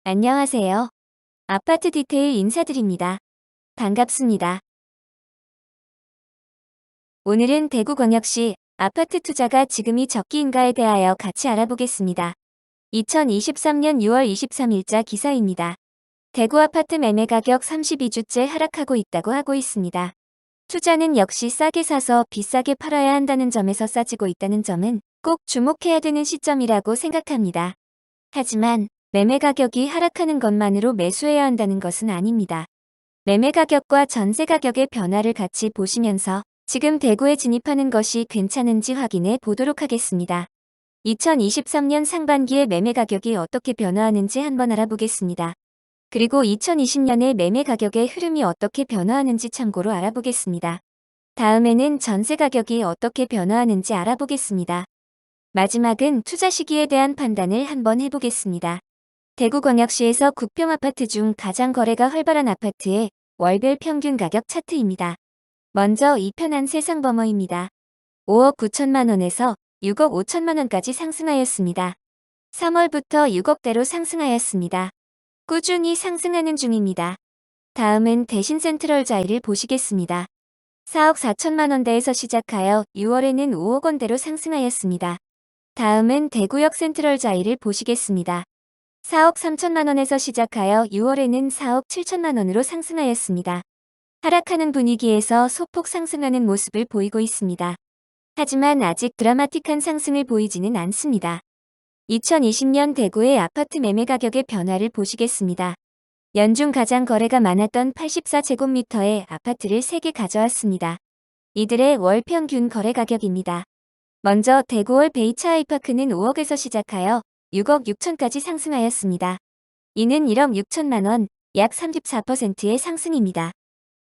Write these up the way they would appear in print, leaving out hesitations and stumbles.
안녕하세요. 아파트 디테일 인사드립니다. 반갑습니다. 오늘은 대구광역시 아파트 투자가 지금이 적기인가에 대하여 같이 알아보겠습니다. 2023년 6월 23일자 기사입니다. 대구 아파트 매매 가격 32주째 하락하고 있다고 하고 있습니다. 투자는 역시 싸게 사서 비싸게 팔아야 한다는 점에서 싸지고 있다는 점은 꼭 주목해야 되는 시점이라고 생각합니다. 하지만 매매 가격이 하락하는 것만으로 매수해야 한다는 것은 아닙니다. 매매 가격과 전세 가격의 변화를 같이 보시면서 지금 대구에 진입하는 것이 괜찮은지 확인해 보도록 하겠습니다. 2023년 상반기에 매매 가격이 어떻게 변화하는지 한번 알아보겠습니다. 그리고 2020년에 매매 가격의 흐름이 어떻게 변화하는지 참고로 알아보겠습니다. 다음에는 전세 가격이 어떻게 변화하는지 알아보겠습니다. 마지막은 투자 시기에 대한 판단을 한번 해보겠습니다. 대구광역시에서 국평 아파트 중 가장 거래가 활발한 아파트의 월별 평균 가격 차트입니다. 먼저 이 편한 세상버머입니다. 5억 9천만 원에서 6억 5천만 원까지 상승하였습니다. 3월부터 6억대로 상승하였습니다. 꾸준히 상승하는 중입니다. 다음은 대신 센트럴 자이를 보시겠습니다. 4억 4천만 원대에서 시작하여 6월에는 5억 원대로 상승하였습니다. 다음은 대구역 센트럴 자이를 보시겠습니다. 4억 3천만 원에서 시작하여 6월에는 4억 7천만 원으로 상승하였습니다. 하락하는 분위기에서 소폭 상승하는 모습을 보이고 있습니다. 하지만 아직 드라마틱한 상승을 보이지는 않습니다. 2020년 대구의 아파트 매매 가격의 변화를 보시겠습니다. 연중 가장 거래가 많았던 84제곱미터의 아파트를 3개 가져왔습니다. 이들의 월 평균 거래 가격입니다. 먼저 대구월 베이차 아이파크는 5억에서 시작하여 6억 6천까지 상승하였습니다. 이는 1억 6천만 원, 약 34%의 상승입니다.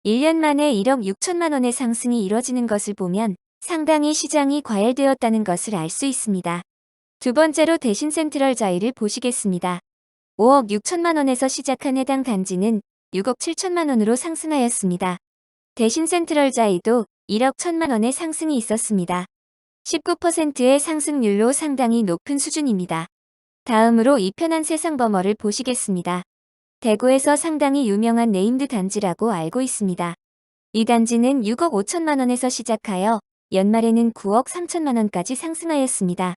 1년 만에 1억 6천만 원의 상승이 이뤄지는 것을 보면 상당히 시장이 과열되었다는 것을 알 수 있습니다. 두 번째로 대신 센트럴 자이를 보시겠습니다. 5억 6천만 원에서 시작한 해당 단지는 6억 7천만 원으로 상승하였습니다. 대신 센트럴 자이도 1억 1천만 원의 상승이 있었습니다. 19%의 상승률로 상당히 높은 수준입니다. 다음으로 이 편한 세상버머를 보시겠습니다. 대구에서 상당히 유명한 네임드 단지라고 알고 있습니다. 이 단지는 6억 5천만 원에서 시작하여 연말에는 9억 3천만 원까지 상승하였습니다.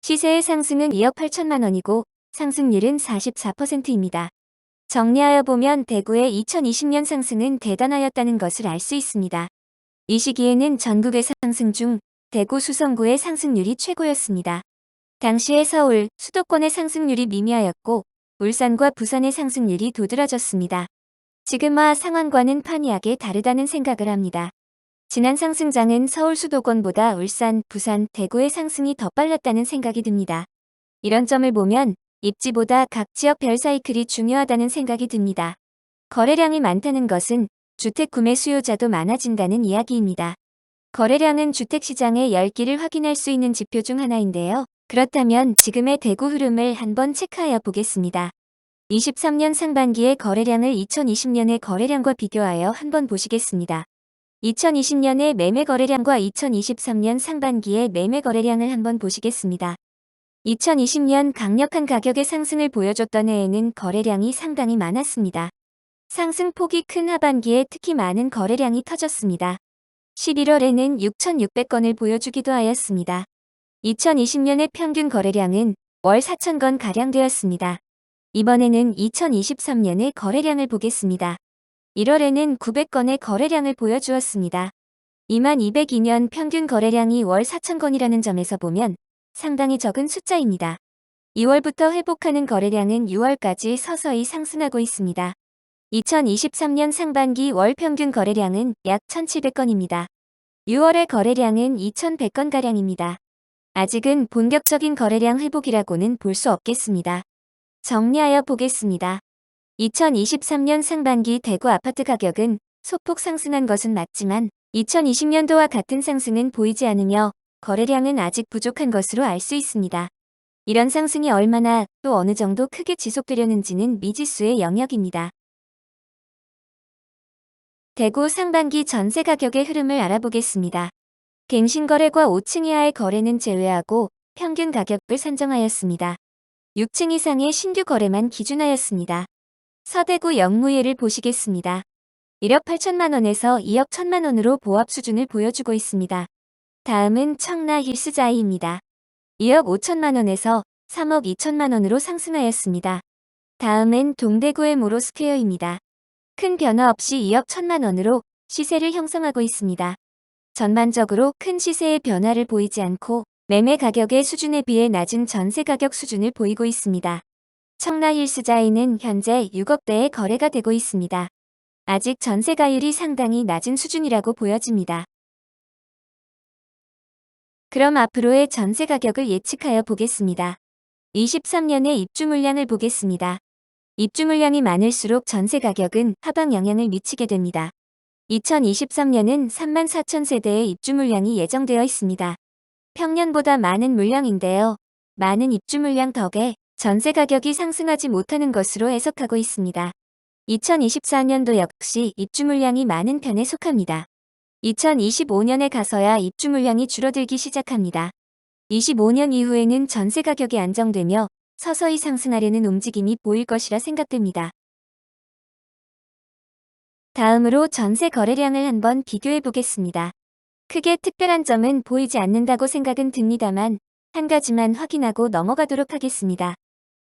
시세의 상승은 2억 8천만 원이고 상승률은 44%입니다. 정리하여 보면 대구의 2020년 상승은 대단하였다는 것을 알 수 있습니다. 이 시기에는 전국의 상승 중 대구 수성구의 상승률이 최고였습니다. 당시의 서울, 수도권의 상승률이 미미하였고 울산과 부산의 상승률이 도드라졌습니다. 지금과 상황과는 판이하게 다르다는 생각을 합니다. 지난 상승장은 서울 수도권보다 울산, 부산, 대구의 상승이 더 빨랐다는 생각이 듭니다. 이런 점을 보면 입지보다 각 지역별 사이클이 중요하다는 생각이 듭니다. 거래량이 많다는 것은 주택 구매 수요자도 많아진다는 이야기입니다. 거래량은 주택시장의 열기를 확인할 수 있는 지표 중 하나인데요. 그렇다면 지금의 대구 흐름을 한번 체크하여 보겠습니다. 23년 상반기의 거래량을 2020년의 거래량과 비교하여 한번 보시겠습니다. 2020년의 매매 거래량과 2023년 상반기의 매매 거래량을 한번 보시겠습니다. 2020년 강력한 가격의 상승을 보여줬던 해에는 거래량이 상당히 많았습니다. 상승폭이 큰 하반기에 특히 많은 거래량이 터졌습니다. 11월에는 6,600건을 보여주기도 하였습니다. 2020년의 평균 거래량은 월 4,000건 가량 되었습니다. 이번에는 2023년의 거래량을 보겠습니다. 1월에는 900건의 거래량을 보여주었습니다. 2202년 평균 거래량이 월 4,000건이라는 점에서 보면 상당히 적은 숫자입니다. 2월부터 회복하는 거래량은 6월까지 서서히 상승하고 있습니다. 2023년 상반기 월 평균 거래량은 약 1,700건입니다. 6월의 거래량은 2,100건가량입니다. 아직은 본격적인 거래량 회복이라고는 볼 수 없겠습니다. 정리하여 보겠습니다. 2023년 상반기 대구 아파트 가격은 소폭 상승한 것은 맞지만 2020년도와 같은 상승은 보이지 않으며 거래량은 아직 부족한 것으로 알 수 있습니다. 이런 상승이 얼마나 또 어느 정도 크게 지속되려는지는 미지수의 영역입니다. 대구 상반기 전세 가격의 흐름을 알아보겠습니다. 갱신거래과 5층 이하의 거래는 제외하고 평균 가격을 산정하였습니다. 6층 이상의 신규 거래만 기준하였습니다. 서대구 영무예를 보시겠습니다. 1억 8천만 원에서 2억 1천만 원으로 보합 수준을 보여주고 있습니다. 다음은 청라 힐스자이입니다. 2억 5천만 원에서 3억 2천만 원으로 상승하였습니다. 다음은 동대구의 모로스퀘어입니다. 큰 변화 없이 2억 1천만 원으로 시세를 형성하고 있습니다. 전반적으로 큰 시세의 변화를 보이지 않고 매매 가격의 수준에 비해 낮은 전세 가격 수준을 보이고 있습니다. 청라 힐스자이는 현재 6억대의 거래가 되고 있습니다. 아직 전세가율이 상당히 낮은 수준이라고 보여집니다. 그럼 앞으로의 전세 가격을 예측하여 보겠습니다. 23년의 입주 물량을 보겠습니다. 입주 물량이 많을수록 전세 가격은 하방 영향을 미치게 됩니다. 2023년은 34,000세대의 입주 물량이 예정되어 있습니다. 평년보다 많은 물량인데요. 많은 입주 물량 덕에 전세 가격이 상승하지 못하는 것으로 해석하고 있습니다. 2024년도 역시 입주 물량이 많은 편에 속합니다. 2025년에 가서야 입주 물량이 줄어들기 시작합니다. 25년 이후에는 전세 가격이 안정되며 서서히 상승하려는 움직임이 보일 것이라 생각됩니다. 다음으로 전세 거래량을 한번 비교해 보겠습니다. 크게 특별한 점은 보이지 않는다고 생각은 듭니다만 한 가지만 확인하고 넘어가도록 하겠습니다.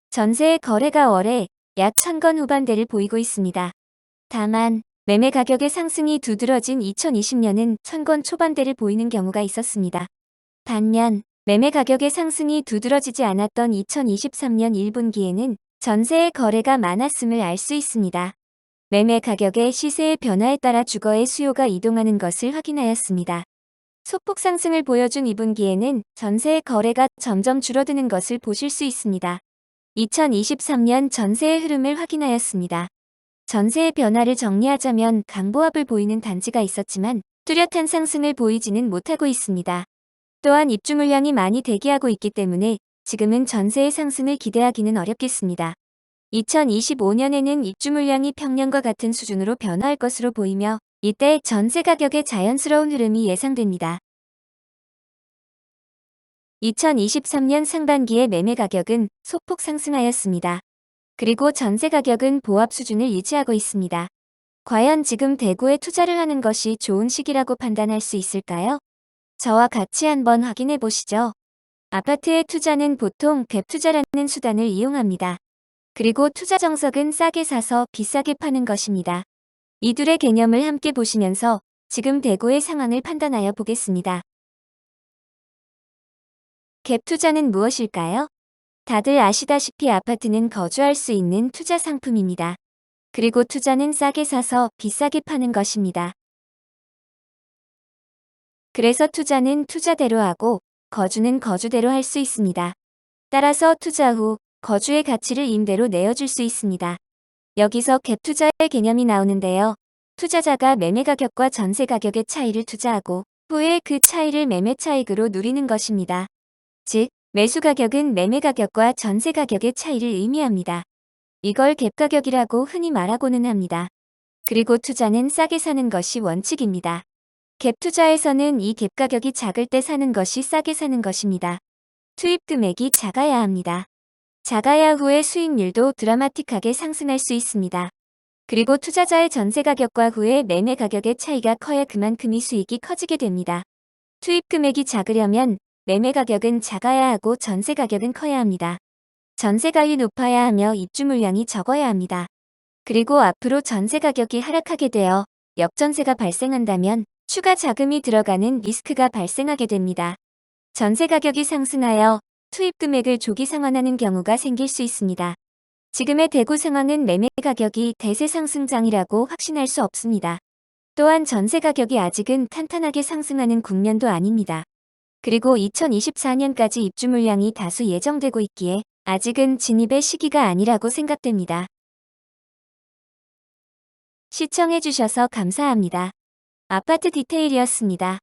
전세의 거래가 월에 약 1,000건 후반대를 보이고 있습니다. 다만 매매 가격의 상승이 두드러진 2020년은 1,000건 초반대를 보이는 경우가 있었습니다. 반면 매매 가격의 상승이 두드러지지 않았던 2023년 1분기에는 전세의 거래가 많았음을 알 수 있습니다. 매매 가격의 시세의 변화에 따라 주거의 수요가 이동하는 것을 확인하였습니다. 소폭 상승을 보여준 2분기에는 전세의 거래가 점점 줄어드는 것을 보실 수 있습니다. 2023년 전세의 흐름을 확인하였습니다. 전세의 변화를 정리하자면 강보합을 보이는 단지가 있었지만 뚜렷한 상승을 보이지는 못하고 있습니다. 또한 입주 물량이 많이 대기하고 있기 때문에 지금은 전세의 상승을 기대하기는 어렵겠습니다. 2025년에는 입주 물량이 평년과 같은 수준으로 변화할 것으로 보이며 이때 전세 가격의 자연스러운 흐름이 예상됩니다. 2023년 상반기의 매매 가격은 소폭 상승하였습니다. 그리고 전세 가격은 보합 수준을 유지하고 있습니다. 과연 지금 대구에 투자를 하는 것이 좋은 시기라고 판단할 수 있을까요? 저와 같이 한번 확인해 보시죠. 아파트의 투자는 보통 갭 투자라는 수단을 이용합니다. 그리고 투자 정석은 싸게 사서 비싸게 파는 것입니다. 이 둘의 개념을 함께 보시면서 지금 대구의 상황을 판단하여 보겠습니다. 갭 투자는 무엇일까요? 다들 아시다시피 아파트는 거주할 수 있는 투자 상품입니다. 그리고 투자는 싸게 사서 비싸게 파는 것입니다. 그래서 투자는 투자대로 하고 거주는 거주대로 할 수 있습니다. 따라서 투자 후 거주의 가치를 임대로 내어줄 수 있습니다. 여기서 갭 투자의 개념이 나오는데요. 투자자가 매매 가격과 전세 가격의 차이를 투자하고 후에 그 차이를 매매 차익으로 누리는 것입니다. 즉, 매수 가격은 매매 가격과 전세 가격의 차이를 의미합니다. 이걸 갭 가격이라고 흔히 말하고는 합니다. 그리고 투자는 싸게 사는 것이 원칙입니다. 갭 투자에서는 이 갭 가격이 작을 때 사는 것이 싸게 사는 것입니다. 투입 금액이 작아야 합니다. 작아야 후에 수익률도 드라마틱하게 상승할 수 있습니다. 그리고 투자자의 전세 가격과 후에 매매 가격의 차이가 커야 그만큼이 수익이 커지게 됩니다. 투입 금액이 작으려면 매매 가격은 작아야 하고 전세 가격은 커야 합니다. 전세가율이 높아야 하며 입주 물량이 적어야 합니다. 그리고 앞으로 전세 가격이 하락하게 되어 역전세가 발생한다면 추가 자금이 들어가는 리스크가 발생하게 됩니다. 전세 가격이 상승하여 투입 금액을 조기 상환하는 경우가 생길 수 있습니다. 지금의 대구 상황은 매매 가격이 대세 상승장이라고 확신할 수 없습니다. 또한 전세 가격이 아직은 탄탄하게 상승하는 국면도 아닙니다. 그리고 2024년까지 입주 물량이 다수 예정되고 있기에 아직은 진입의 시기가 아니라고 생각됩니다. 시청해주셔서 감사합니다. 아파트 디테일이었습니다.